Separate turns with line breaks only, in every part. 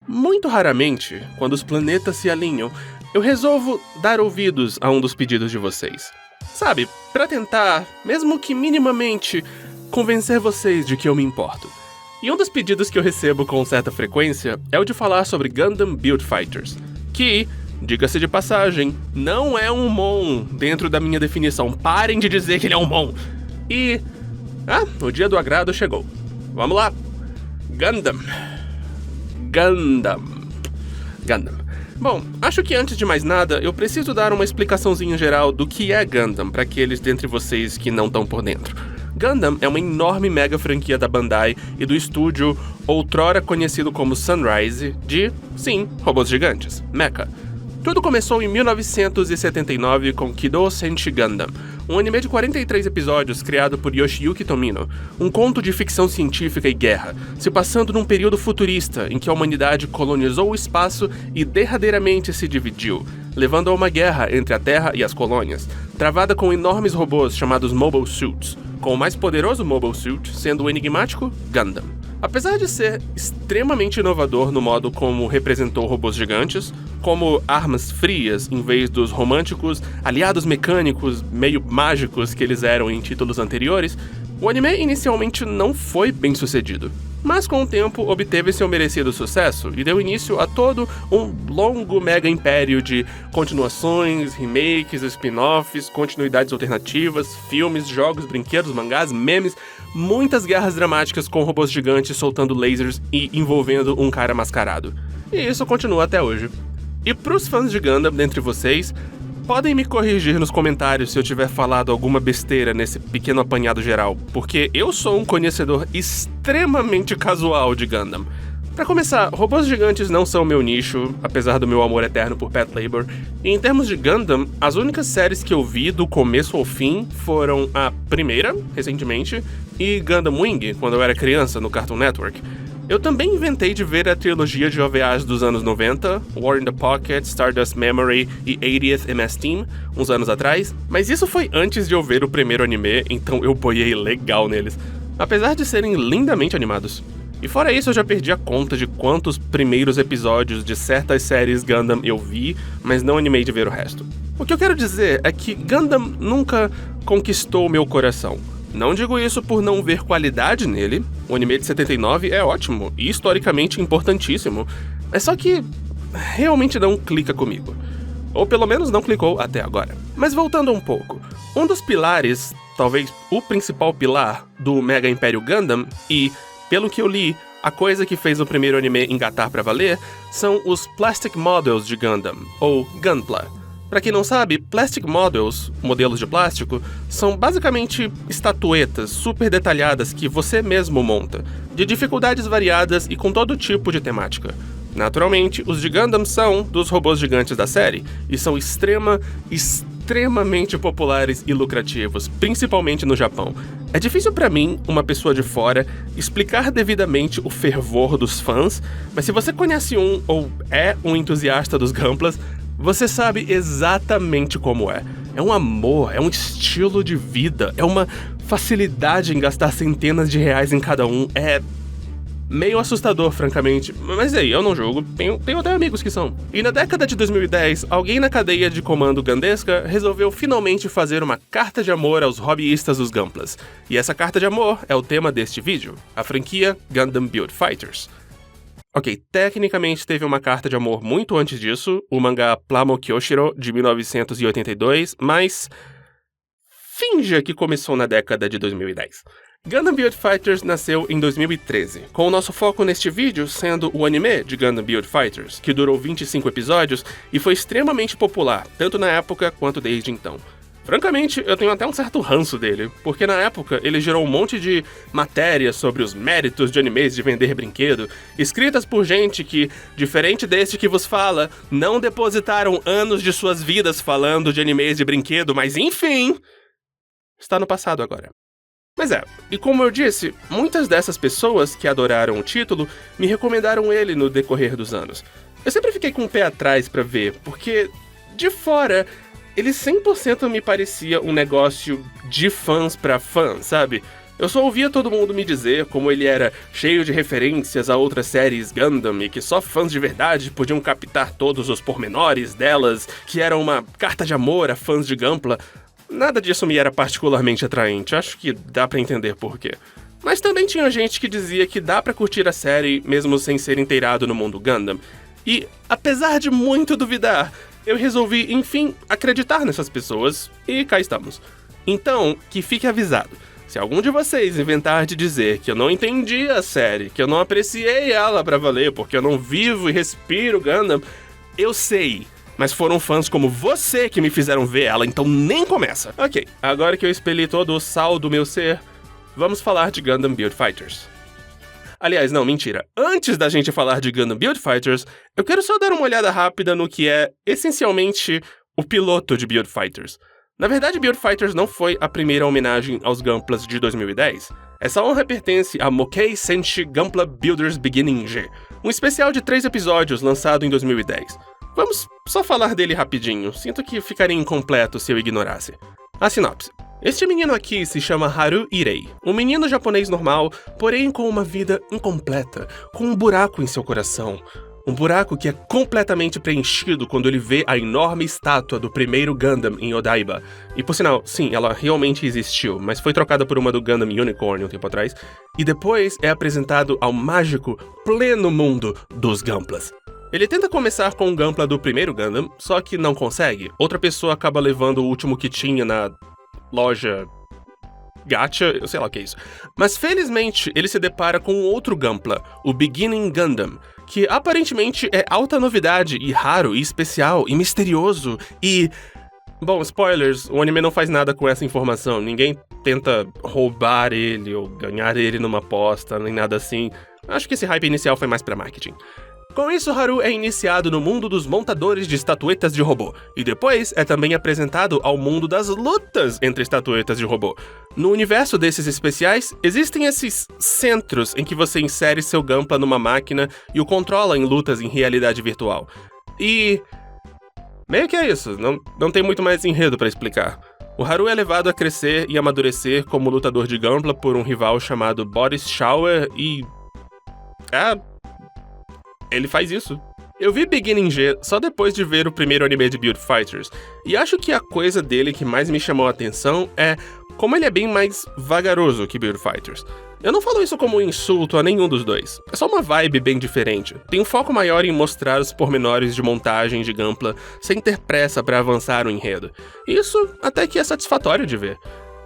Muito raramente, quando os planetas se alinham, eu resolvo dar ouvidos a um dos pedidos de vocês. Sabe, pra tentar, mesmo que minimamente, convencer vocês de que eu me importo. E um dos pedidos que eu recebo com certa frequência é o de falar sobre Gundam Build Fighters, que, diga-se de passagem, não é um Mon dentro da minha definição. Parem de dizer que ele é um Mon. E... o dia do agrado chegou. Vamos lá. Gundam. Bom, acho que antes de mais nada, eu preciso dar uma explicaçãozinha geral do que é Gundam para aqueles dentre vocês que não estão por dentro. Gundam é uma enorme mega franquia da Bandai e do estúdio outrora conhecido como Sunrise de, sim, robôs gigantes, Mecha. Tudo começou em 1979 com Kido Senshi Gundam, um anime de 43 episódios criado por Yoshiyuki Tomino, um conto de ficção científica e guerra, se passando num período futurista em que a humanidade colonizou o espaço e derradeiramente se dividiu, levando a uma guerra entre a Terra e as colônias, travada com enormes robôs chamados Mobile Suits, com o mais poderoso Mobile Suit sendo o enigmático Gundam. Apesar de ser extremamente inovador no modo como representou robôs gigantes, como armas frias em vez dos românticos aliados mecânicos meio mágicos que eles eram em títulos anteriores, o anime inicialmente não foi bem sucedido. Mas com o tempo obteve seu merecido sucesso e deu início a todo um longo mega império de continuações, remakes, spin-offs, continuidades alternativas, filmes, jogos, brinquedos, mangás, memes, muitas guerras dramáticas com robôs gigantes soltando lasers e envolvendo um cara mascarado. E isso continua até hoje. E pros fãs de Gundam dentre vocês, podem me corrigir nos comentários se eu tiver falado alguma besteira nesse pequeno apanhado geral, porque eu sou um conhecedor extremamente casual de Gundam. Pra começar, robôs gigantes não são meu nicho, apesar do meu amor eterno por Pet Labor, e em termos de Gundam, as únicas séries que eu vi do começo ao fim foram a primeira, recentemente, e Gundam Wing, quando eu era criança, no Cartoon Network. Eu também inventei de ver a trilogia de OVAs dos anos 90, War in the Pocket, Stardust Memory e 80th MS Team, uns anos atrás, mas isso foi antes de eu ver o primeiro anime, então eu boiei legal neles, apesar de serem lindamente animados. E fora isso, eu já perdi a conta de quantos primeiros episódios de certas séries Gundam eu vi, mas não animei de ver o resto. O que eu quero dizer é que Gundam nunca conquistou meu coração. Não digo isso por não ver qualidade nele, o anime de 79 é ótimo e historicamente importantíssimo, é só que realmente não clica comigo. Ou pelo menos não clicou até agora. Mas voltando um pouco, um dos pilares, talvez o principal pilar do Mega Império Gundam, e, pelo que eu li, a coisa que fez o primeiro anime engatar pra valer, são os Plastic Models de Gundam, ou Gunpla. Pra quem não sabe, Plastic Models, modelos de plástico, são basicamente estatuetas super detalhadas que você mesmo monta, de dificuldades variadas e com todo tipo de temática. Naturalmente, os de Gundam são dos robôs gigantes da série, e são extremamente populares e lucrativos, principalmente no Japão. É difícil pra mim, uma pessoa de fora, explicar devidamente o fervor dos fãs, mas se você conhece um ou é um entusiasta dos Gunplas, você sabe exatamente como é. É um amor, é um estilo de vida, é uma facilidade em gastar centenas de reais em cada um. É meio assustador, francamente. Mas aí, eu não julgo, tenho até amigos que são. E na década de 2010, alguém na cadeia de comando gandesca resolveu finalmente fazer uma carta de amor aos hobbyistas dos Gunplas. E essa carta de amor é o tema deste vídeo, a franquia Gundam Build Fighters. Ok, tecnicamente teve uma carta de amor muito antes disso, o mangá Plamo Kyoshiro, de 1982, mas finja que começou na década de 2010. Gundam Build Fighters nasceu em 2013, com o nosso foco neste vídeo sendo o anime de Gundam Build Fighters, que durou 25 episódios e foi extremamente popular, tanto na época quanto desde então. Francamente, eu tenho até um certo ranço dele, porque na época ele gerou um monte de matérias sobre os méritos de animes de vender brinquedo, escritas por gente que, diferente deste que vos fala, não depositaram anos de suas vidas falando de animes de brinquedo, mas enfim, está no passado agora. Mas e como eu disse, muitas dessas pessoas que adoraram o título me recomendaram ele no decorrer dos anos. Eu sempre fiquei com o pé atrás pra ver, porque, de fora, ele 100% me parecia um negócio de fãs pra fãs, sabe? Eu só ouvia todo mundo me dizer como ele era cheio de referências a outras séries Gundam e que só fãs de verdade podiam captar todos os pormenores delas, que era uma carta de amor a fãs de Gunpla. Nada disso me era particularmente atraente, acho que dá pra entender por quê. Mas também tinha gente que dizia que dá pra curtir a série mesmo sem ser inteirado no mundo Gundam. E, apesar de muito duvidar, eu resolvi, enfim, acreditar nessas pessoas, e cá estamos. Então, que fique avisado. Se algum de vocês inventar de dizer que eu não entendi a série, que eu não apreciei ela pra valer, porque eu não vivo e respiro Gundam, eu sei. Mas foram fãs como você que me fizeram ver ela, então nem começa. Ok, agora que eu expeli todo o sal do meu ser, vamos falar de Gundam Build Fighters. Aliás, não, mentira. Antes da gente falar de Gundam Build Fighters, eu quero só dar uma olhada rápida no que é, essencialmente, o piloto de Build Fighters. Na verdade, Build Fighters não foi a primeira homenagem aos Gunplas de 2010. Essa honra pertence a Mokei Senshi Gunpla Builders Beginning G, um especial de 3 episódios lançado em 2010. Vamos só falar dele rapidinho, sinto que ficaria incompleto se eu ignorasse. A sinopse. Este menino aqui se chama Haru Irei, um menino japonês normal, porém com uma vida incompleta, com um buraco em seu coração. Um buraco que é completamente preenchido quando ele vê a enorme estátua do primeiro Gundam em Odaiba. E por sinal, sim, ela realmente existiu, mas foi trocada por uma do Gundam Unicorn um tempo atrás. E depois é apresentado ao mágico, pleno mundo dos Gunplas. Ele tenta começar com o Gunpla do primeiro Gundam, só que não consegue. Outra pessoa acaba levando o último que tinha na loja gacha, eu sei lá o que é isso. Mas felizmente ele se depara com outro Gunpla, o Beginning Gundam, que aparentemente é alta novidade e raro e especial e misterioso e... Bom, spoilers, o anime não faz nada com essa informação, ninguém tenta roubar ele ou ganhar ele numa aposta, nem nada assim. Acho que esse hype inicial foi mais pra marketing. Com isso, Haru é iniciado no mundo dos montadores de estatuetas de robô, e depois é também apresentado ao mundo das lutas entre estatuetas de robô. No universo desses especiais, existem esses centros em que você insere seu Gunpla numa máquina e o controla em lutas em realidade virtual. E... meio que é isso, não tem muito mais enredo pra explicar. O Haru é levado a crescer e amadurecer como lutador de Gunpla por um rival chamado Boris Schauer e... ele faz isso. Eu vi Beginning G só depois de ver o primeiro anime de Build Fighters, e acho que a coisa dele que mais me chamou a atenção é como ele é bem mais vagaroso que Build Fighters. Eu não falo isso como um insulto a nenhum dos dois, é só uma vibe bem diferente. Tem um foco maior em mostrar os pormenores de montagem de Gunpla sem ter pressa pra avançar o enredo. Isso até que é satisfatório de ver.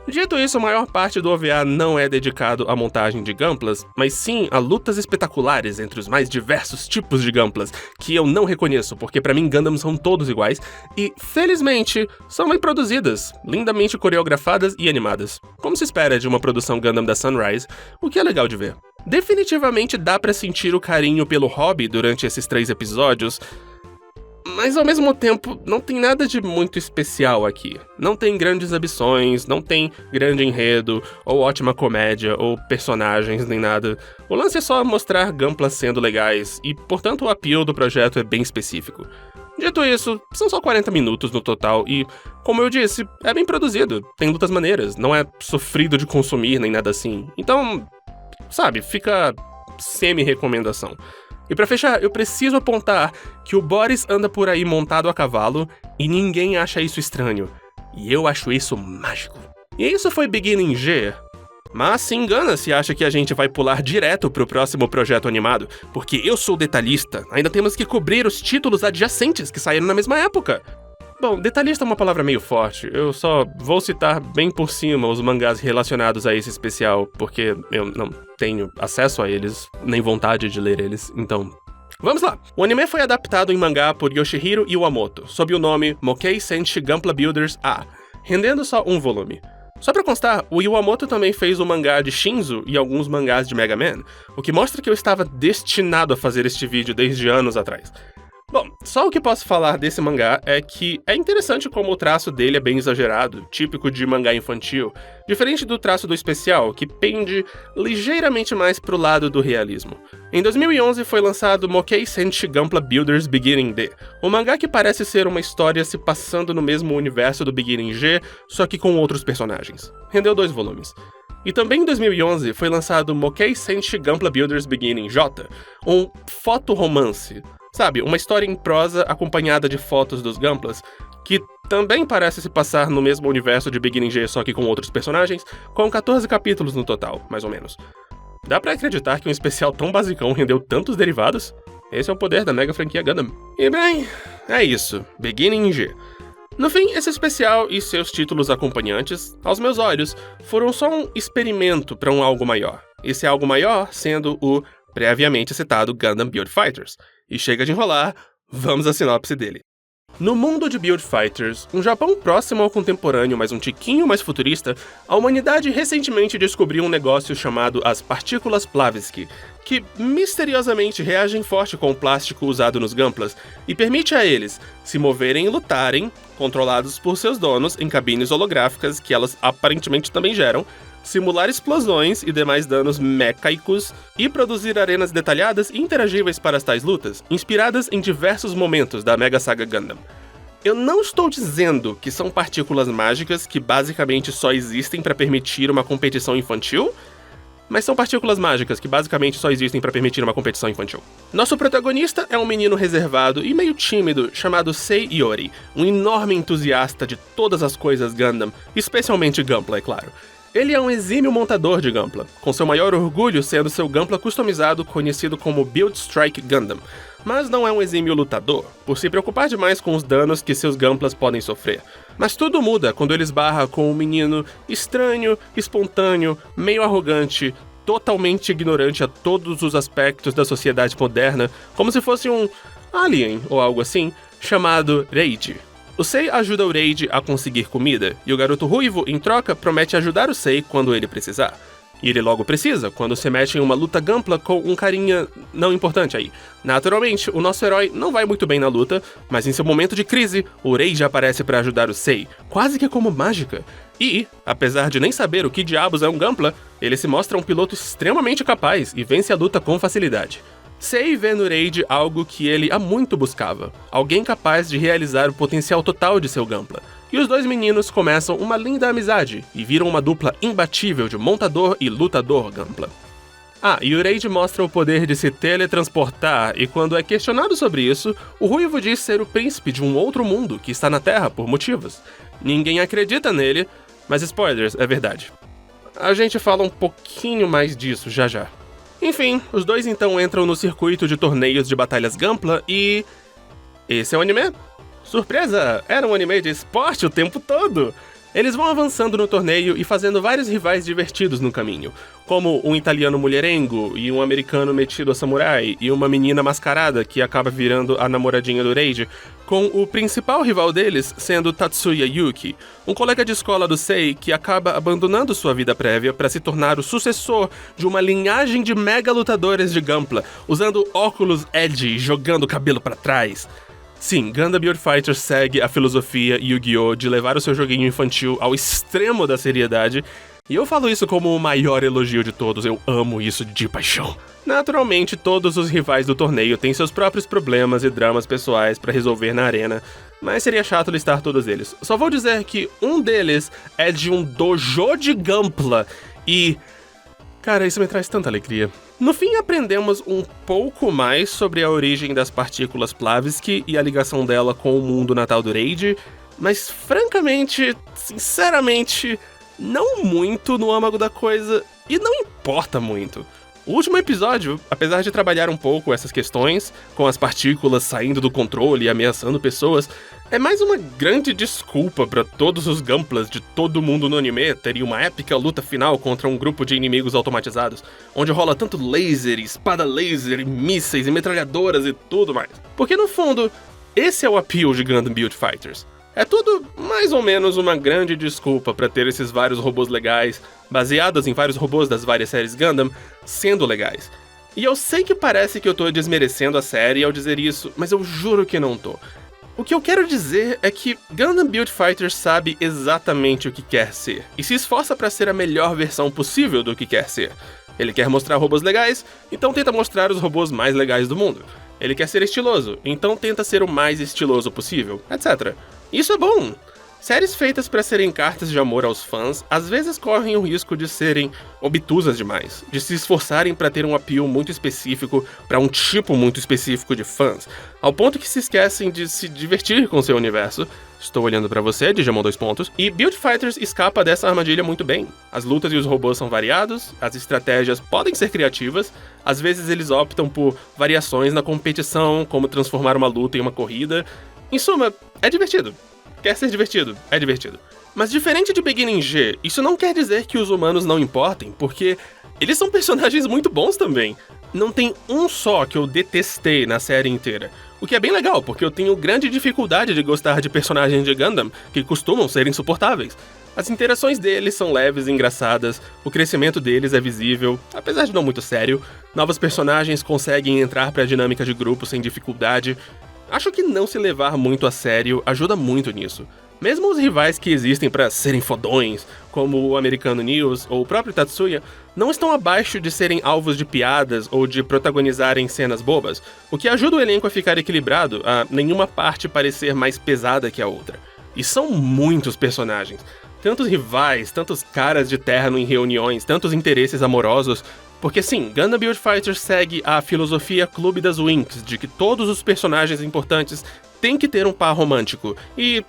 Dito isso, a maior parte do OVA não é dedicado à montagem de Gunplas, mas sim a lutas espetaculares entre os mais diversos tipos de Gunplas, que eu não reconheço, porque pra mim Gundams são todos iguais, e, felizmente, são bem produzidas, lindamente coreografadas e animadas, como se espera de uma produção Gundam da Sunrise, o que é legal de ver. Definitivamente dá pra sentir o carinho pelo hobby durante esses 3 episódios, mas ao mesmo tempo, não tem nada de muito especial aqui. Não tem grandes ambições, não tem grande enredo, ou ótima comédia, ou personagens, nem nada. O lance é só mostrar Gunplas sendo legais, e portanto o appeal do projeto é bem específico. Dito isso, são só 40 minutos no total, e, como eu disse, é bem produzido, tem lutas maneiras, não é sofrido de consumir nem nada assim. Então, sabe, fica semi-recomendação. E pra fechar, eu preciso apontar que o Boris anda por aí montado a cavalo e ninguém acha isso estranho. E eu acho isso mágico. E isso foi Beginning G. Mas se engana se acha que a gente vai pular direto pro próximo projeto animado, porque eu sou detalhista, ainda temos que cobrir os títulos adjacentes que saíram na mesma época. Bom, detalhista é uma palavra meio forte, eu só vou citar bem por cima os mangás relacionados a esse especial, porque eu não tenho acesso a eles, nem vontade de ler eles, então... Vamos lá! O anime foi adaptado em mangá por Yoshihiro Iwamoto, sob o nome Mokei Senshi Gunpla Builders A, rendendo só um volume. Só pra constar, o Iwamoto também fez o mangá de Shinzo e alguns mangás de Mega Man, o que mostra que eu estava destinado a fazer este vídeo desde anos atrás. Bom, só o que posso falar desse mangá é que é interessante como o traço dele é bem exagerado, típico de mangá infantil, diferente do traço do especial, que pende ligeiramente mais pro lado do realismo. Em 2011 foi lançado Mokei Senshi Gunpla Builders Beginning D, um mangá que parece ser uma história se passando no mesmo universo do Beginning G, só que com outros personagens. Rendeu 2 volumes. E também em 2011 foi lançado Mokei Senshi Gunpla Builders Beginning J, um foto-romance. Sabe, uma história em prosa acompanhada de fotos dos Gunplas, que também parece se passar no mesmo universo de Beginning G, só que com outros personagens, com 14 capítulos no total, mais ou menos. Dá pra acreditar que um especial tão basicão rendeu tantos derivados? Esse é o poder da mega franquia Gundam. E bem, é isso, Beginning G. No fim, esse especial e seus títulos acompanhantes, aos meus olhos, foram só um experimento para um algo maior. Esse algo maior sendo o previamente citado Gundam Build Fighters. E chega de enrolar, vamos à sinopse dele. No mundo de Build Fighters, um Japão próximo ao contemporâneo, mas um tiquinho mais futurista, a humanidade recentemente descobriu um negócio chamado as partículas Plavsky, que misteriosamente reagem forte com o plástico usado nos Gunplas e permite a eles se moverem e lutarem, controlados por seus donos em cabines holográficas que elas aparentemente também geram, simular explosões e demais danos mecaicos e produzir arenas detalhadas e interagíveis para as tais lutas, inspiradas em diversos momentos da Mega Saga Gundam. Eu não estou dizendo que são partículas mágicas que basicamente só existem para permitir uma competição infantil, mas são partículas mágicas que basicamente só existem para permitir uma competição infantil. Nosso protagonista é um menino reservado e meio tímido chamado Sei Iori, um enorme entusiasta de todas as coisas Gundam, especialmente Gunpla, é claro. Ele é um exímio montador de Gunpla, com seu maior orgulho sendo seu Gunpla customizado conhecido como Build Strike Gundam, mas não é um exímio lutador, por se preocupar demais com os danos que seus Gunplas podem sofrer. Mas tudo muda quando ele esbarra com um menino estranho, espontâneo, meio arrogante, totalmente ignorante a todos os aspectos da sociedade moderna, como se fosse um alien ou algo assim, chamado Reiji. O Sei ajuda o Reiji a conseguir comida, e o garoto ruivo, em troca, promete ajudar o Sei quando ele precisar. E ele logo precisa, quando se mete em uma luta Gunpla com um carinha não importante aí. Naturalmente, o nosso herói não vai muito bem na luta, mas em seu momento de crise, o Reiji aparece para ajudar o Sei, quase que como mágica. E, apesar de nem saber o que diabos é um Gunpla, ele se mostra um piloto extremamente capaz e vence a luta com facilidade. Sei vê no Reiji algo que ele há muito buscava, alguém capaz de realizar o potencial total de seu Gunpla. E os dois meninos começam uma linda amizade e viram uma dupla imbatível de montador e lutador Gunpla. Ah, e o Reiji mostra o poder de se teletransportar, e quando é questionado sobre isso, o ruivo diz ser o príncipe de um outro mundo que está na Terra por motivos. Ninguém acredita nele, mas spoilers, é verdade. A gente fala um pouquinho mais disso já já. Enfim, os dois então entram no circuito de torneios de batalhas Gunpla e... esse é o anime? Surpresa! Era um anime de esporte o tempo todo! Eles vão avançando no torneio e fazendo vários rivais divertidos no caminho, como um italiano mulherengo e um americano metido a samurai e uma menina mascarada que acaba virando a namoradinha do Reiji, com o principal rival deles sendo Tatsuya Yuki, um colega de escola do Sei que acaba abandonando sua vida prévia para se tornar o sucessor de uma linhagem de mega lutadores de Gunpla, usando óculos edgy e jogando o cabelo para trás. Sim, Gundam Build Fighters segue a filosofia Yu-Gi-Oh! De levar o seu joguinho infantil ao extremo da seriedade, e eu falo isso como o maior elogio de todos, eu amo isso de paixão. Naturalmente, todos os rivais do torneio têm seus próprios problemas e dramas pessoais pra resolver na arena, mas seria chato listar todos eles. Só vou dizer que um deles é de um dojo de Gunpla, e... cara, isso me traz tanta alegria. No fim, aprendemos um pouco mais sobre a origem das partículas Plavsky e a ligação dela com o mundo natal do Reiji, mas francamente, sinceramente, não muito no âmago da coisa, e não importa muito. O último episódio, apesar de trabalhar um pouco essas questões, com as partículas saindo do controle e ameaçando pessoas, é mais uma grande desculpa para todos os Gunplas de todo mundo no anime terem uma épica luta final contra um grupo de inimigos automatizados, onde rola tanto laser, espada laser, e mísseis e metralhadoras e tudo mais. Porque no fundo, esse é o appeal de Gundam Build Fighters. É tudo mais ou menos uma grande desculpa para ter esses vários robôs legais, baseados em vários robôs das várias séries Gundam, sendo legais. E eu sei que parece que eu tô desmerecendo a série ao dizer isso, mas eu juro que não tô. O que eu quero dizer é que Gundam Build Fighters sabe exatamente o que quer ser, e se esforça para ser a melhor versão possível do que quer ser. Ele quer mostrar robôs legais, então tenta mostrar os robôs mais legais do mundo. Ele quer ser estiloso, então tenta ser o mais estiloso possível, etc. Isso é bom. Séries feitas para serem cartas de amor aos fãs, às vezes correm o risco de serem obtusas demais, de se esforçarem para ter um appeal muito específico para um tipo muito específico de fãs, ao ponto que se esquecem de se divertir com seu universo. Estou olhando para você, Digimon 2 pontos, e Build Fighters escapa dessa armadilha muito bem. As lutas e os robôs são variados, as estratégias podem ser criativas, às vezes eles optam por variações na competição, como transformar uma luta em uma corrida. Em suma, é divertido. Quer ser divertido? É divertido. Mas diferente de Beginning G, isso não quer dizer que os humanos não importem, porque eles são personagens muito bons também. Não tem um só que eu detestei na série inteira. O que é bem legal, porque eu tenho grande dificuldade de gostar de personagens de Gundam, que costumam ser insuportáveis. As interações deles são leves e engraçadas, o crescimento deles é visível, apesar de não muito sério, novos personagens conseguem entrar pra dinâmica de grupo sem dificuldade. Acho que não se levar muito a sério ajuda muito nisso. Mesmo os rivais que existem pra serem fodões, como o Americano News ou o próprio Tatsuya, não estão abaixo de serem alvos de piadas ou de protagonizarem cenas bobas, o que ajuda o elenco a ficar equilibrado, a nenhuma parte parecer mais pesada que a outra. E são muitos personagens. Tantos rivais, tantos caras de terno em reuniões, tantos interesses amorosos. Porque sim, Gundam Build Fighters segue a filosofia Clube das Winx, de que todos os personagens importantes têm que ter um par romântico. E,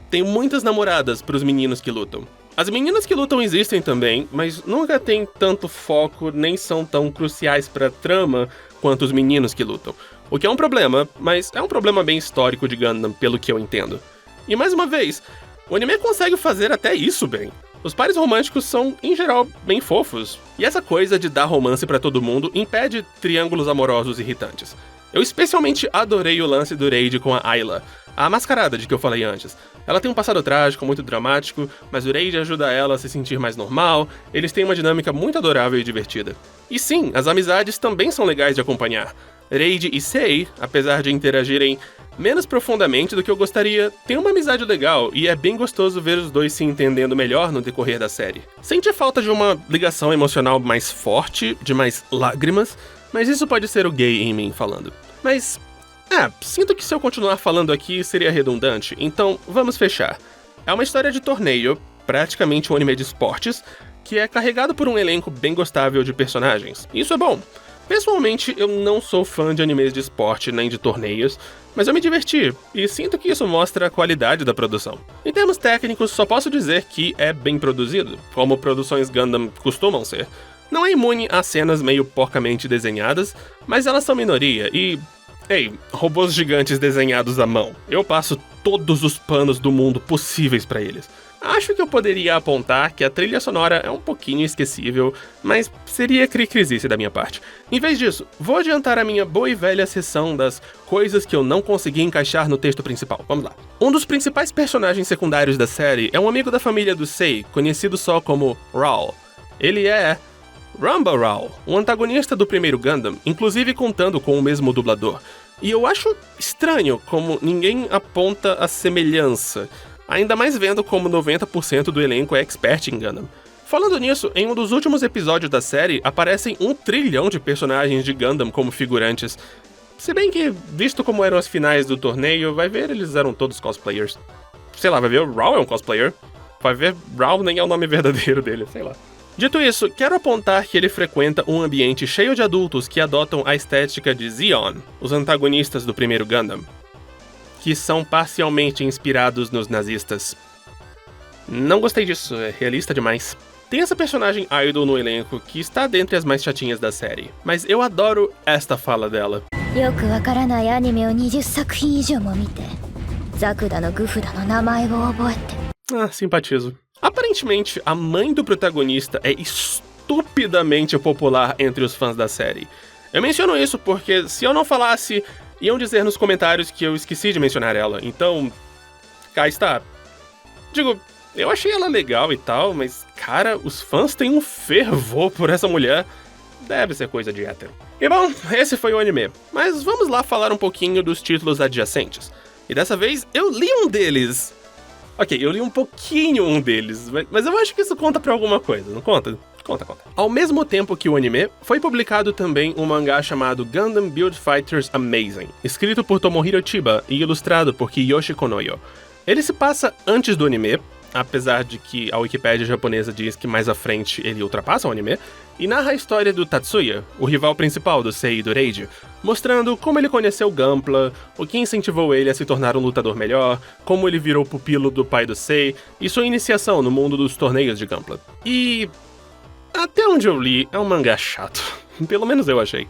tem muitas namoradas pros meninos que lutam. As meninas que lutam existem também, mas nunca tem tanto foco nem são tão cruciais pra trama quanto os meninos que lutam. O que é um problema, mas é um problema bem histórico de Gundam, pelo que eu entendo. E mais uma vez, o anime consegue fazer até isso bem. Os pares românticos são, em geral, bem fofos. E essa coisa de dar romance pra todo mundo impede triângulos amorosos irritantes. Eu especialmente adorei o lance do Reid com a Ayla, a mascarada de que eu falei antes. Ela tem um passado trágico, muito dramático, mas o Reid ajuda ela a se sentir mais normal, eles têm uma dinâmica muito adorável e divertida. E sim, as amizades também são legais de acompanhar. Reid e Sei, apesar de interagirem menos profundamente do que eu gostaria, têm uma amizade legal e é bem gostoso ver os dois se entendendo melhor no decorrer da série. Senti falta de uma ligação emocional mais forte, de mais lágrimas, mas isso pode ser o gay em mim falando. Mas, sinto que se eu continuar falando aqui seria redundante, então vamos fechar. É uma história de torneio, praticamente um anime de esportes, que é carregado por um elenco bem gostável de personagens. Isso é bom. Pessoalmente, eu não sou fã de animes de esporte nem de torneios, mas eu me diverti, e sinto que isso mostra a qualidade da produção. Em termos técnicos, só posso dizer que é bem produzido, como produções Gundam costumam ser. Não é imune a cenas meio porcamente desenhadas, mas elas são minoria, e... robôs gigantes desenhados à mão. Eu passo todos os panos do mundo possíveis pra eles. Acho que eu poderia apontar que a trilha sonora é um pouquinho esquecível, mas seria cri-crisice da minha parte. Em vez disso, vou adiantar a minha boa e velha sessão das coisas que eu não consegui encaixar no texto principal. Vamos lá. Um dos principais personagens secundários da série é um amigo da família do Sei, conhecido só como Raul. Ele é Ramba Raul, um antagonista do primeiro Gundam, inclusive contando com o mesmo dublador. E eu acho estranho como ninguém aponta a semelhança, ainda mais vendo como 90% do elenco é expert em Gundam. Falando nisso, em um dos últimos episódios da série, aparecem 1 trilhão de personagens de Gundam como figurantes. Se bem que, visto como eram as finais do torneio, vai ver, eles eram todos cosplayers. Sei lá, vai ver, o Raul é um cosplayer. Vai ver, Raul nem é o nome verdadeiro dele, sei lá. Dito isso, quero apontar que ele frequenta um ambiente cheio de adultos que adotam a estética de Zeon, os antagonistas do primeiro Gundam, que são parcialmente inspirados nos nazistas. Não gostei disso, é realista demais. Tem essa personagem idol no elenco que está dentre as mais chatinhas da série, mas eu adoro esta fala dela. Simpatizo. Aparentemente, a mãe do protagonista é estupidamente popular entre os fãs da série. Eu menciono isso porque, se eu não falasse, iam dizer nos comentários que eu esqueci de mencionar ela, então... cá está. Digo, eu achei ela legal e tal, mas, cara, os fãs têm um fervor por essa mulher. Deve ser coisa de hétero. E bom, esse foi o anime. Mas vamos lá falar um pouquinho dos títulos adjacentes. E dessa vez, eu li um deles. Ok, eu li um pouquinho um deles, mas eu acho que isso conta pra alguma coisa, não conta? Conta. Ao mesmo tempo que o anime, foi publicado também um mangá chamado Gundam Build Fighters Amazing, escrito por Tomohiro Chiba e ilustrado por Kiyoshi Konoyo. Ele se passa antes do anime, apesar de que a Wikipédia japonesa diz que mais à frente ele ultrapassa o anime, e narra a história do Tatsuya, o rival principal do Sei e do Reiji, mostrando como ele conheceu Gunpla, o que incentivou ele a se tornar um lutador melhor, como ele virou pupilo do pai do Sei e sua iniciação no mundo dos torneios de Gunpla. E até onde eu li, é um mangá chato. Pelo menos eu achei.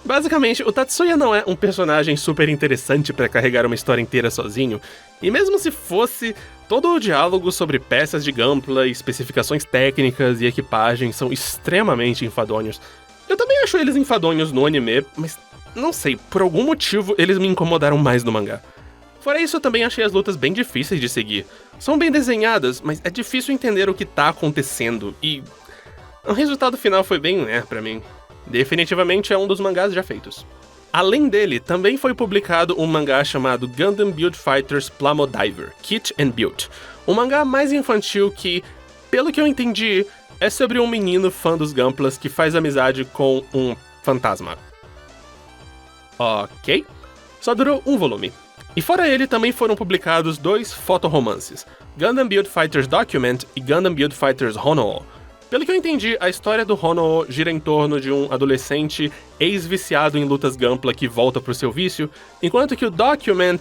Basicamente, o Tatsuya não é um personagem super interessante pra carregar uma história inteira sozinho, e mesmo se fosse, todo o diálogo sobre peças de Gunpla, especificações técnicas e equipagem são extremamente enfadonhos. Eu também acho eles enfadonhos no anime, mas não sei, por algum motivo eles me incomodaram mais no mangá. Fora isso, eu também achei as lutas bem difíceis de seguir. São bem desenhadas, mas é difícil entender o que tá acontecendo, e o resultado final foi bem pra mim. Definitivamente é um dos mangás já feitos. Além dele, também foi publicado um mangá chamado Gundam Build Fighters Plamodiver, Kit and Build. Um mangá mais infantil que, pelo que eu entendi, é sobre um menino fã dos Gunplas que faz amizade com um fantasma. Ok. Só durou um volume. E fora ele, também foram publicados 2 fotoromances, Gundam Build Fighters Document e Gundam Build Fighters Honoo. Pelo que eu entendi, a história do Honoo gira em torno de um adolescente ex-viciado em lutas Gunpla que volta pro seu vício, enquanto que o Document...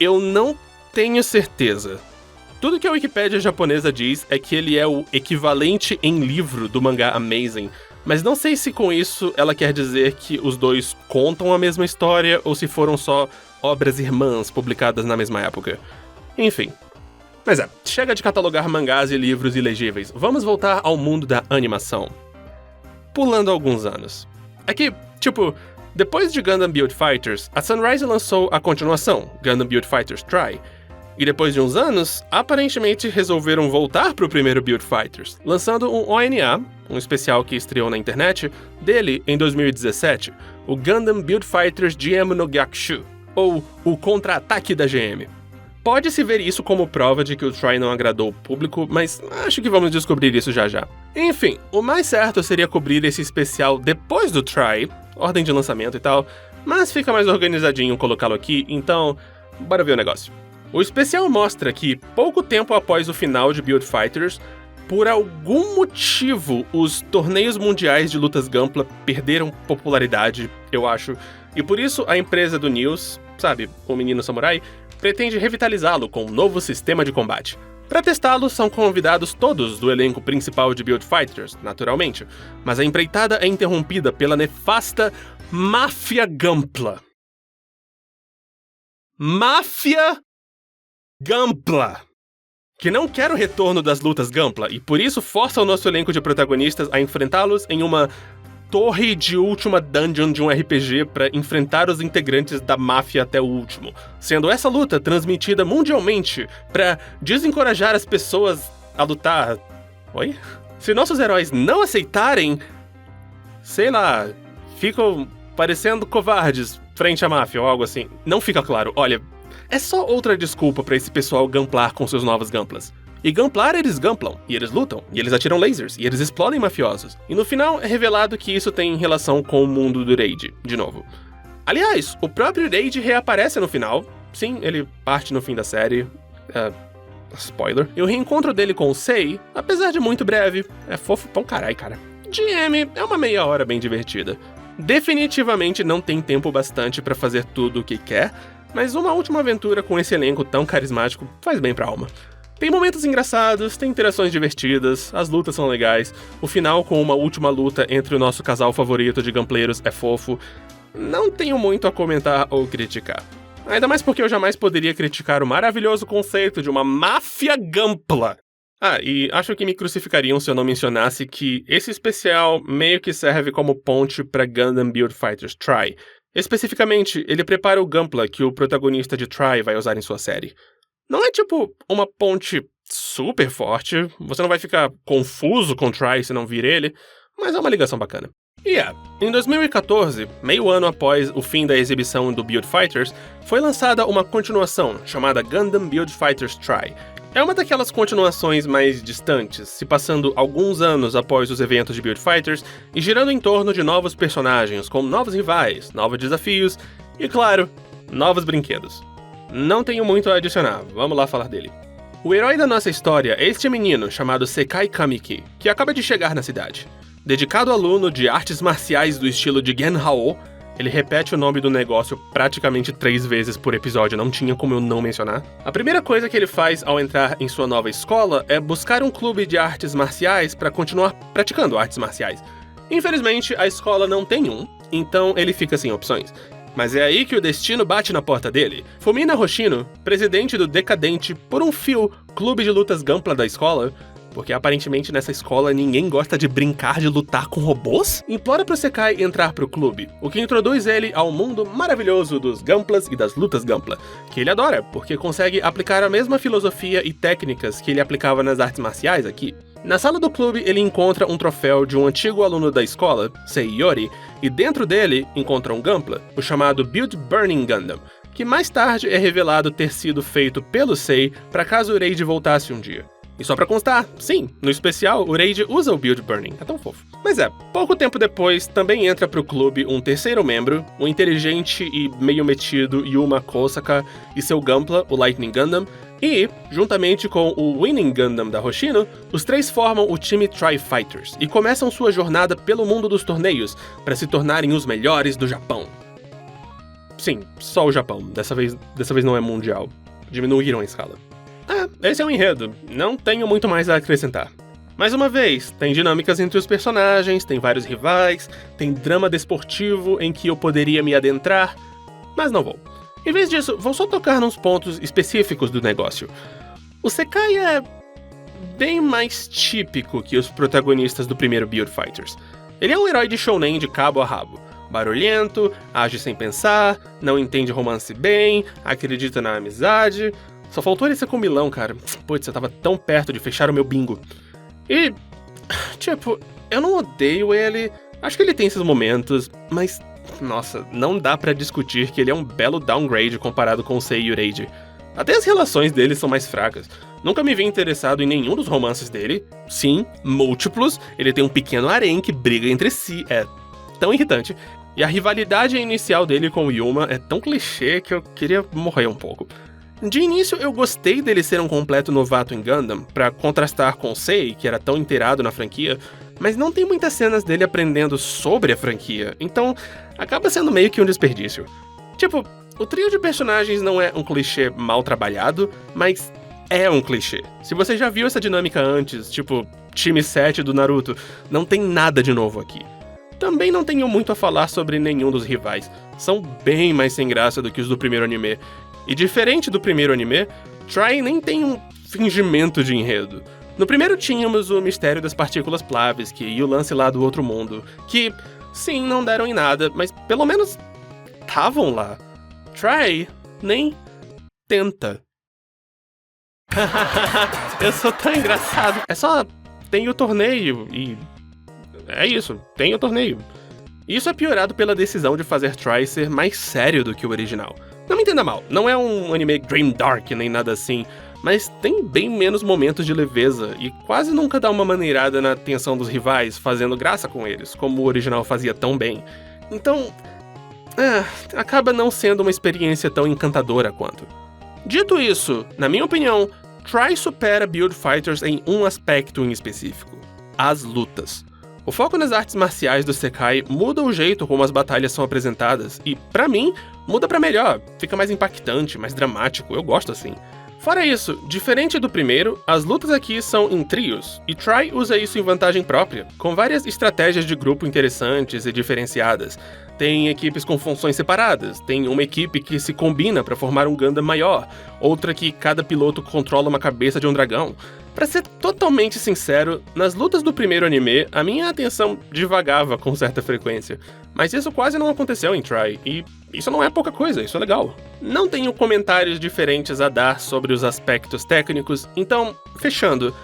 eu não tenho certeza. Tudo que a Wikipédia japonesa diz é que ele é o equivalente em livro do mangá Amazing, mas não sei se com isso ela quer dizer que os dois contam a mesma história ou se foram só obras irmãs publicadas na mesma época. Enfim. Mas chega de catalogar mangás e livros ilegíveis, vamos voltar ao mundo da animação. Pulando alguns anos. É que, depois de Gundam Build Fighters, a Sunrise lançou a continuação, Gundam Build Fighters Tri. E depois de uns anos, aparentemente resolveram voltar pro primeiro Build Fighters, lançando um ONA, um especial que estreou na internet, dele em 2017, o Gundam Build Fighters GM no Gyakushu, ou o Contra-Ataque da GM. Pode-se ver isso como prova de que o Tri não agradou o público, mas acho que vamos descobrir isso já já. Enfim, o mais certo seria cobrir esse especial depois do Tri, ordem de lançamento e tal, mas fica mais organizadinho colocá-lo aqui, então bora ver o negócio. O especial mostra que, pouco tempo após o final de Build Fighters, por algum motivo, os torneios mundiais de lutas Gunpla perderam popularidade, eu acho, e por isso a empresa do News, sabe, o menino samurai, pretende revitalizá-lo com um novo sistema de combate. Para testá-lo, são convidados todos do elenco principal de Build Fighters, naturalmente, mas a empreitada é interrompida pela nefasta Máfia Gunpla. Máfia Gunpla! Que não quer o retorno das lutas Gunpla e por isso força o nosso elenco de protagonistas a enfrentá-los em uma torre de última dungeon de um RPG para enfrentar os integrantes da máfia até o último, sendo essa luta transmitida mundialmente para desencorajar as pessoas a lutar. Oi? Se nossos heróis não aceitarem, sei lá, ficam parecendo covardes frente à máfia ou algo assim. Não fica claro. Olha, é só outra desculpa para esse pessoal gamplar com seus novos Gunplas. E gamplar eles gamplam, e eles lutam, e eles atiram lasers, e eles explodem mafiosos. E no final é revelado que isso tem relação com o mundo do Reiji, de novo. Aliás, o próprio Reiji reaparece no final. Sim, ele parte no fim da série. Spoiler. E o reencontro dele com o Sei, apesar de muito breve, é fofo pra um carai, cara. GM é uma meia hora bem divertida. Definitivamente não tem tempo bastante pra fazer tudo o que quer, mas uma última aventura com esse elenco tão carismático faz bem pra alma. Tem momentos engraçados, tem interações divertidas, as lutas são legais, o final com uma última luta entre o nosso casal favorito de gunpleiros é fofo. Não tenho muito a comentar ou criticar. Ainda mais porque eu jamais poderia criticar o maravilhoso conceito de uma máfia Gunpla. E acho que me crucificariam se eu não mencionasse que esse especial meio que serve como ponte para Gundam Build Fighters Tri. Especificamente, ele prepara o Gunpla que o protagonista de Tri vai usar em sua série. Não é tipo uma ponte super forte, você não vai ficar confuso com Tri se não vir ele, mas é uma ligação bacana. Em 2014, meio ano após o fim da exibição do Build Fighters, foi lançada uma continuação chamada Gundam Build Fighters Tri. É uma daquelas continuações mais distantes, se passando alguns anos após os eventos de Build Fighters e girando em torno de novos personagens, com novos rivais, novos desafios e, claro, novos brinquedos. não tenho muito a adicionar, vamos lá falar dele. O herói da nossa história é este menino chamado Sekai Kamiki, que acaba de chegar na cidade. Dedicado aluno de artes marciais do estilo de Genhao, ele repete o nome do negócio praticamente 3 vezes por episódio, não tinha como eu não mencionar. A primeira coisa que ele faz ao entrar em sua nova escola é buscar um clube de artes marciais para continuar praticando artes marciais. Infelizmente, a escola não tem um, então ele fica sem opções. Mas é aí que o destino bate na porta dele. Fumina Hoshino, presidente do decadente, por um fio, clube de lutas Gunpla da escola, porque aparentemente nessa escola ninguém gosta de brincar de lutar com robôs, implora pro Sekai entrar pro clube, o que introduz ele ao mundo maravilhoso dos Gunplas e das lutas Gunpla, que ele adora, porque consegue aplicar a mesma filosofia e técnicas que ele aplicava nas artes marciais aqui. Na sala do clube, ele encontra um troféu de um antigo aluno da escola, Seiyori, e dentro dele encontra um Gunpla, o chamado Build Burning Gundam, que mais tarde é revelado ter sido feito pelo Sei para caso o Reiji voltasse um dia. E só pra constar, sim, no especial, o Reiji usa o Build Burning, é tão fofo. Mas pouco tempo depois, também entra pro clube um terceiro membro, o inteligente e meio metido Yuma Kosaka e seu Gunpla, o Lightning Gundam, e, juntamente com o Winning Gundam da Hoshino, os 3 formam o time Tri-Fighters e começam sua jornada pelo mundo dos torneios para se tornarem os melhores do Japão. Sim, só o Japão, dessa vez não é mundial, diminuíram a escala. Esse é o enredo, não tenho muito mais a acrescentar. Mais uma vez, tem dinâmicas entre os personagens, tem vários rivais, tem drama desportivo em que eu poderia me adentrar, mas não vou. Em vez disso, vou só tocar nos pontos específicos do negócio. O Sekai é bem mais típico que os protagonistas do primeiro Build Fighters. Ele é um herói de shounen de cabo a rabo. Barulhento, age sem pensar, não entende romance bem, acredita na amizade. Só faltou ele ser comilão, cara. Putz, eu tava tão perto de fechar o meu bingo. E, eu não odeio ele, acho que ele tem esses momentos, mas, nossa, não dá pra discutir que ele é um belo downgrade comparado com o Sei e o Reiji. Até as relações dele são mais fracas. Nunca me vi interessado em nenhum dos romances dele. Sim, múltiplos, ele tem um pequeno harém que briga entre si, é tão irritante. E a rivalidade inicial dele com o Yuma é tão clichê que eu queria morrer um pouco. De início, eu gostei dele ser um completo novato em Gundam, pra contrastar com o Sei, que era tão inteirado na franquia, mas não tem muitas cenas dele aprendendo sobre a franquia, então acaba sendo meio que um desperdício. O trio de personagens não é um clichê mal trabalhado, mas é um clichê. Se você já viu essa dinâmica antes, time 7 do Naruto, não tem nada de novo aqui. Também não tenho muito a falar sobre nenhum dos rivais, são bem mais sem graça do que os do primeiro anime. E diferente do primeiro anime, Tri nem tem um fingimento de enredo. No primeiro tínhamos o mistério das partículas Plavsky e o lance lá do outro mundo, que, sim, não deram em nada, mas pelo menos estavam lá. Tri nem tenta. Eu sou tão engraçado. É só, tem o torneio e... é isso, tem o torneio. Isso é piorado pela decisão de fazer Tri ser mais sério do que o original. Não me entenda mal, não é um anime grimdark nem nada assim, mas tem bem menos momentos de leveza e quase nunca dá uma maneirada na tensão dos rivais, fazendo graça com eles, como o original fazia tão bem. Então, acaba não sendo uma experiência tão encantadora quanto. Dito isso, na minha opinião, Tri supera Build Fighters em um aspecto em específico: as lutas. O foco nas artes marciais do Sekai muda o jeito como as batalhas são apresentadas e, pra mim, muda pra melhor, fica mais impactante, mais dramático, eu gosto assim. Fora isso, diferente do primeiro, as lutas aqui são em trios, e Tri usa isso em vantagem própria, com várias estratégias de grupo interessantes e diferenciadas. Tem equipes com funções separadas, tem uma equipe que se combina para formar um Gundam maior, outra que cada piloto controla uma cabeça de um dragão. Pra ser totalmente sincero, nas lutas do primeiro anime, a minha atenção divagava com certa frequência, mas isso quase não aconteceu em Tri, e isso não é pouca coisa, isso é legal. Não tenho comentários diferentes a dar sobre os aspectos técnicos, então, fechando,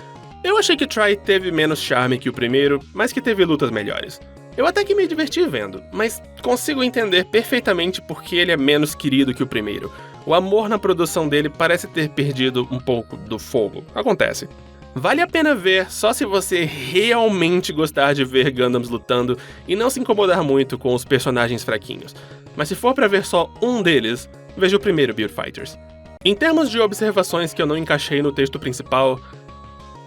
eu achei que Tri teve menos charme que o primeiro, mas que teve lutas melhores. Eu até que me diverti vendo, mas consigo entender perfeitamente por que ele é menos querido que o primeiro. O amor na produção dele parece ter perdido um pouco do fogo. Acontece. Vale a pena ver só se você realmente gostar de ver Gundams lutando e não se incomodar muito com os personagens fraquinhos. Mas se for pra ver só um deles, veja o primeiro Build Fighters. Em termos de observações que eu não encaixei no texto principal,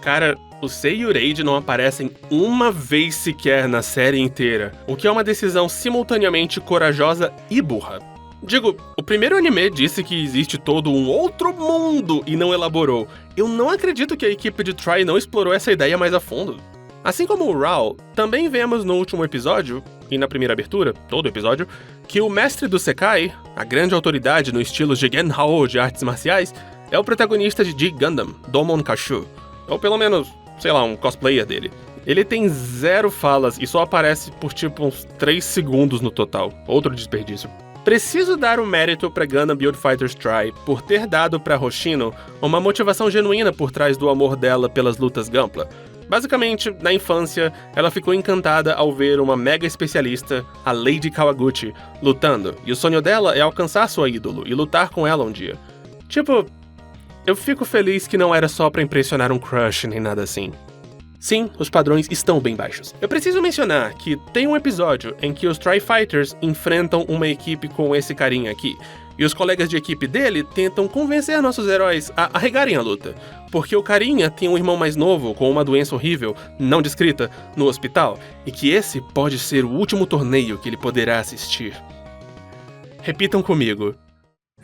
cara, o Sei e o Reid não aparecem uma vez sequer na série inteira, o que é uma decisão simultaneamente corajosa e burra. Digo, o primeiro anime disse que existe todo um outro mundo e não elaborou. Eu não acredito que a equipe de Try não explorou essa ideia mais a fundo. Assim como o Raul, também vemos no último episódio, e na primeira abertura, todo o episódio, que o mestre do Sekai, a grande autoridade no estilo Jigen Hao de artes marciais, é o protagonista de G-Gundam, Domon Kashu. Ou pelo menos, sei lá, um cosplayer dele. Ele tem 0 falas e só aparece por tipo uns 3 segundos no total. Outro desperdício. Preciso dar o mérito pra Gundam Build Fighters Try por ter dado pra Hoshino uma motivação genuína por trás do amor dela pelas lutas Gunpla. Basicamente, na infância, ela ficou encantada ao ver uma mega especialista, a Lady Kawaguchi, lutando, e o sonho dela é alcançar sua ídolo e lutar com ela um dia. Tipo, eu fico feliz que não era só pra impressionar um crush nem nada assim. Sim, os padrões estão bem baixos. Eu preciso mencionar que tem um episódio em que os Tri-Fighters enfrentam uma equipe com esse carinha aqui, e os colegas de equipe dele tentam convencer nossos heróis a arregarem a luta, porque o carinha tem um irmão mais novo com uma doença horrível, não descrita, no hospital, e que esse pode ser o último torneio que ele poderá assistir. Repitam comigo.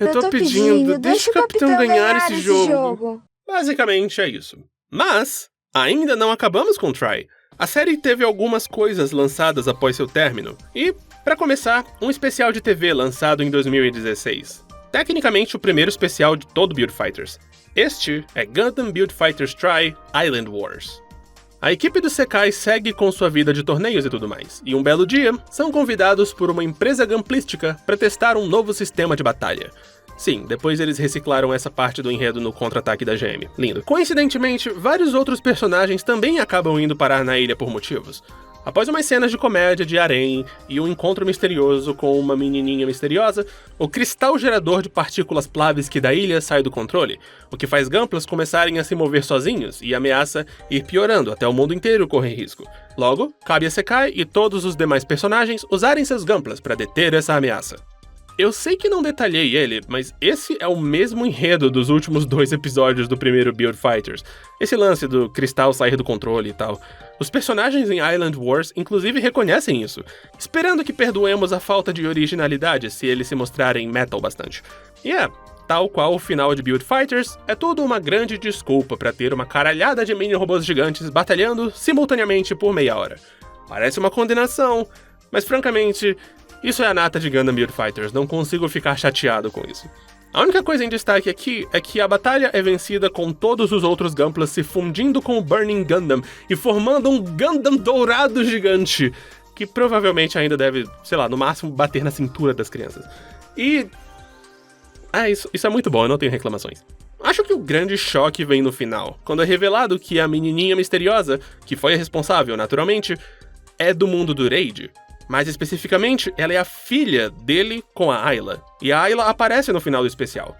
Eu tô pedindo, deixa o capitão ganhar esse jogo. Basicamente é isso. Mas ainda não acabamos com Try. A série teve algumas coisas lançadas após seu término, e, para começar, um especial de TV lançado em 2016. Tecnicamente o primeiro especial de todo Build Fighters. Este é Gundam Build Fighters Try Island Wars. A equipe do Sekai segue com sua vida de torneios e tudo mais, e um belo dia, são convidados por uma empresa gamplística para testar um novo sistema de batalha. Sim, depois eles reciclaram essa parte do enredo no contra-ataque da GM. Lindo. Coincidentemente, vários outros personagens também acabam indo parar na ilha por motivos. Após umas cenas de comédia de harém e um encontro misterioso com uma menininha misteriosa, o cristal gerador de partículas Plavsky da ilha sai do controle, o que faz Gunplas começarem a se mover sozinhos e ameaça ir piorando até o mundo inteiro correr risco. Logo, cabe a Sekai e todos os demais personagens usarem seus Gunplas para deter essa ameaça. Eu sei que não detalhei ele, mas esse é o mesmo enredo dos últimos 2 episódios do primeiro Build Fighters. Esse lance do cristal sair do controle e tal. Os personagens em Island Wars inclusive reconhecem isso, esperando que perdoemos a falta de originalidade se eles se mostrarem metal bastante. E tal qual o final de Build Fighters, é tudo uma grande desculpa para ter uma caralhada de mini-robôs gigantes batalhando simultaneamente por meia hora. Parece uma condenação, mas francamente, isso é a nata de Gundam Build Fighters, não consigo ficar chateado com isso. A única coisa em destaque aqui é que a batalha é vencida com todos os outros Gunplas se fundindo com o Burning Gundam e formando um Gundam dourado gigante, que provavelmente ainda deve, sei lá, no máximo bater na cintura das crianças. E... isso é muito bom, eu não tenho reclamações. Acho que o grande choque vem no final, quando é revelado que a menininha misteriosa, que foi a responsável, naturalmente, é do mundo do Raid. Mais especificamente, ela é a filha dele com a Ayla, e a Ayla aparece no final do especial.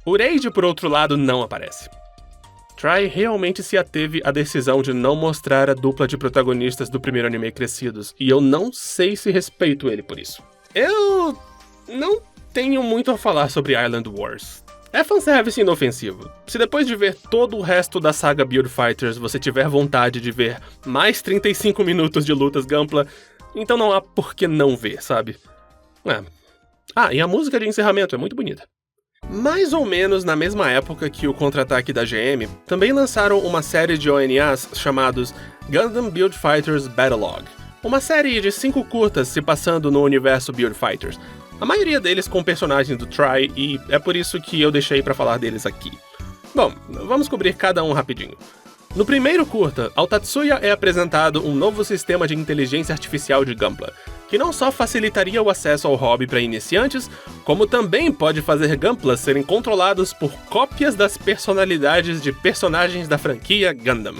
O Raid, por outro lado, não aparece. Try realmente se ateve à decisão de não mostrar a dupla de protagonistas do primeiro anime crescidos, e eu não sei se respeito ele por isso. Eu não tenho muito a falar sobre Island Wars. É fanservice inofensivo. Se depois de ver todo o resto da saga Build Fighters você tiver vontade de ver mais 35 minutos de lutas Gunpla, então não há por que não ver, sabe? E a música de encerramento é muito bonita. Mais ou menos na mesma época que o contra-ataque da GM, também lançaram uma série de ONAs chamados Gundam Build Fighters Battlelog. Uma série de 5 curtas se passando no universo Build Fighters. A maioria deles com personagens do Try, e é por isso que eu deixei pra falar deles aqui. Bom, vamos cobrir cada um rapidinho. No primeiro curta, ao Tatsuya é apresentado um novo sistema de inteligência artificial de Gunpla, que não só facilitaria o acesso ao hobby para iniciantes, como também pode fazer Gunplas serem controlados por cópias das personalidades de personagens da franquia Gundam.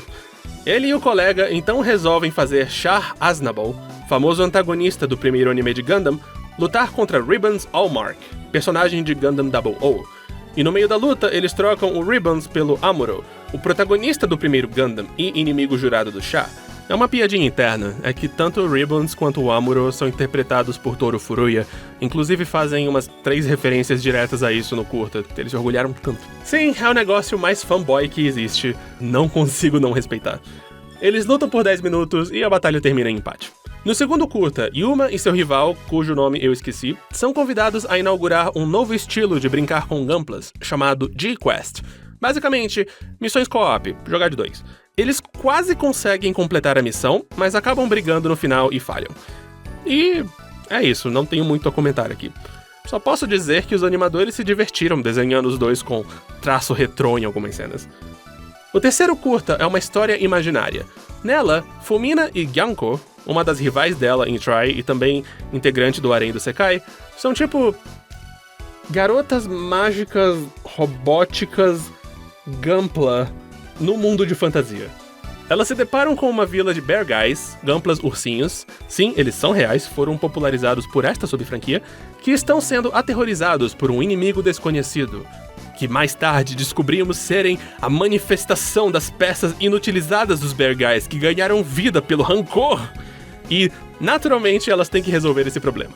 Ele e o colega então resolvem fazer Char Aznable, famoso antagonista do primeiro anime de Gundam, lutar contra Ribbons Allmark, personagem de Gundam 00. E no meio da luta, eles trocam o Ribbons pelo Amuro, o protagonista do primeiro Gundam e inimigo jurado do Char. É uma piadinha interna, é que tanto o Ribbons quanto o Amuro são interpretados por Toru Furuya, inclusive fazem umas 3 referências diretas a isso no curta, eles se orgulharam tanto. Sim, é o negócio mais fanboy que existe, não consigo não respeitar. Eles lutam por 10 minutos e a batalha termina em empate. No segundo curta, Yuma e seu rival, cujo nome eu esqueci, são convidados a inaugurar um novo estilo de brincar com Gunplas, chamado G-Quest. Basicamente, missões co-op, jogar de 2. Eles quase conseguem completar a missão, mas acabam brigando no final e falham. E é isso, não tenho muito a comentar aqui. Só posso dizer que os animadores se divertiram desenhando os dois com traço retrô em algumas cenas. O terceiro curta é uma história imaginária. Nela, Fumina e Gyanko, uma das rivais dela em Try e também integrante do harém do Sekai, são tipo garotas mágicas robóticas Gunpla no mundo de fantasia. Elas se deparam com uma vila de Bear Guys, Gunplas ursinhos, sim, eles são reais, foram popularizados por esta subfranquia, que estão sendo aterrorizados por um inimigo desconhecido, que mais tarde descobrimos serem a manifestação das peças inutilizadas dos Bear Guys que ganharam vida pelo rancor. E, naturalmente, elas têm que resolver esse problema.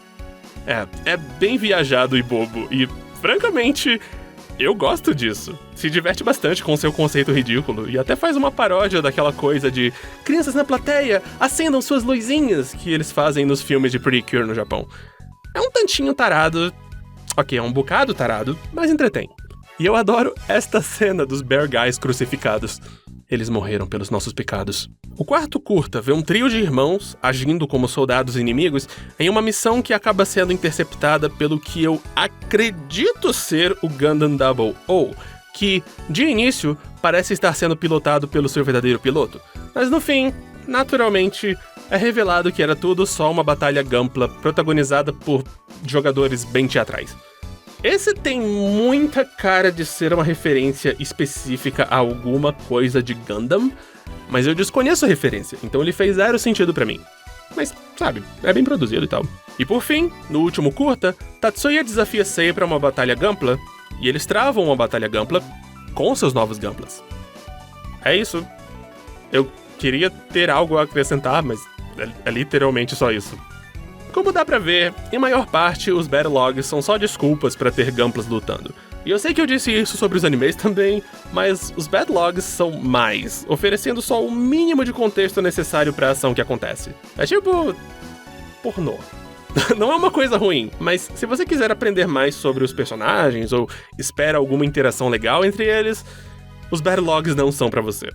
É bem viajado e bobo, e, francamente, eu gosto disso. Se diverte bastante com seu conceito ridículo e até faz uma paródia daquela coisa de crianças na plateia, acendam suas luzinhas que eles fazem nos filmes de Pretty Cure no Japão. É um tantinho tarado, ok, é um bocado tarado, mas entretém. E eu adoro esta cena dos Bear Guys crucificados. Eles morreram pelos nossos pecados. O quarto curta vê um trio de irmãos agindo como soldados inimigos em uma missão que acaba sendo interceptada pelo que eu acredito ser o Gundam Double O, que, de início, parece estar sendo pilotado pelo seu verdadeiro piloto. Mas no fim, naturalmente, é revelado que era tudo só uma batalha Gunpla protagonizada por jogadores bem teatrais. Esse tem muita cara de ser uma referência específica a alguma coisa de Gundam, mas eu desconheço a referência, então ele fez 0 sentido pra mim. Mas, sabe, é bem produzido e tal. E por fim, no último curta, Tatsuya desafia Sei pra uma batalha Gunpla, e eles travam uma batalha Gunpla com seus novos Gunplas. É isso. Eu queria ter algo a acrescentar, mas é literalmente só isso. Como dá pra ver, em maior parte, os Battle Logs são só desculpas pra ter Gunplas lutando. E eu sei que eu disse isso sobre os animes também, mas os Battle Logs são mais, oferecendo só o mínimo de contexto necessário pra ação que acontece. É tipo pornô. Não é uma coisa ruim, mas se você quiser aprender mais sobre os personagens ou espera alguma interação legal entre eles, os Battle Logs não são pra você.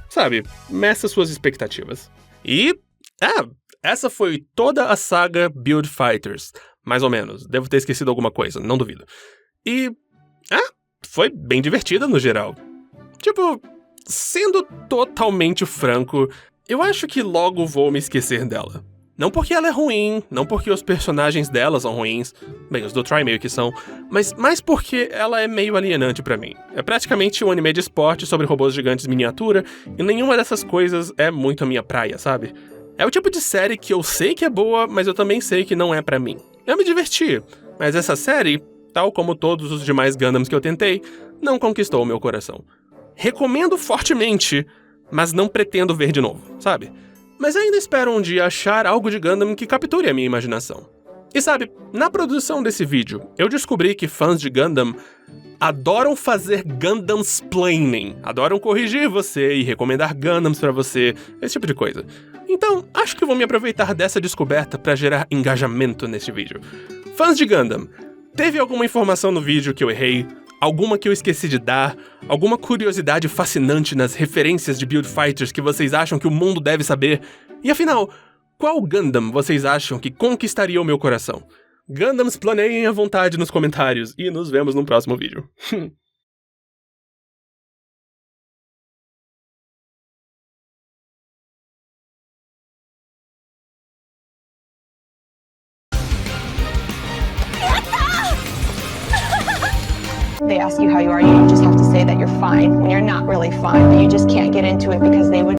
Sabe, meça suas expectativas. E essa foi toda a saga Build Fighters, mais ou menos. Devo ter esquecido alguma coisa, não duvido. E, foi bem divertida no geral. Tipo, sendo totalmente franco, eu acho que logo vou me esquecer dela. Não porque ela é ruim, não porque os personagens dela são ruins, bem, os do Try meio que são, mas mais porque ela é meio alienante pra mim. É praticamente um anime de esporte sobre robôs gigantes miniatura, e nenhuma dessas coisas é muito a minha praia, sabe? É o tipo de série que eu sei que é boa, mas eu também sei que não é pra mim. Eu me diverti, mas essa série, tal como todos os demais Gundams que eu tentei, não conquistou o meu coração. Recomendo fortemente, mas não pretendo ver de novo, sabe? Mas ainda espero um dia achar algo de Gundam que capture a minha imaginação. E sabe, na produção desse vídeo, eu descobri que fãs de Gundam adoram fazer Gundamsplaining, adoram corrigir você e recomendar Gundams pra você, esse tipo de coisa. Então, acho que vou me aproveitar dessa descoberta pra gerar engajamento neste vídeo. Fãs de Gundam, teve alguma informação no vídeo que eu errei? Alguma que eu esqueci de dar? Alguma curiosidade fascinante nas referências de Build Fighters que vocês acham que o mundo deve saber? E afinal, qual Gundam vocês acham que conquistaria o meu coração? Gundams, planeiem à vontade nos comentários e nos vemos no próximo vídeo.
They ask you how you are, you just have to say that you're fine when you're not really fine, but you just can't get into it because they would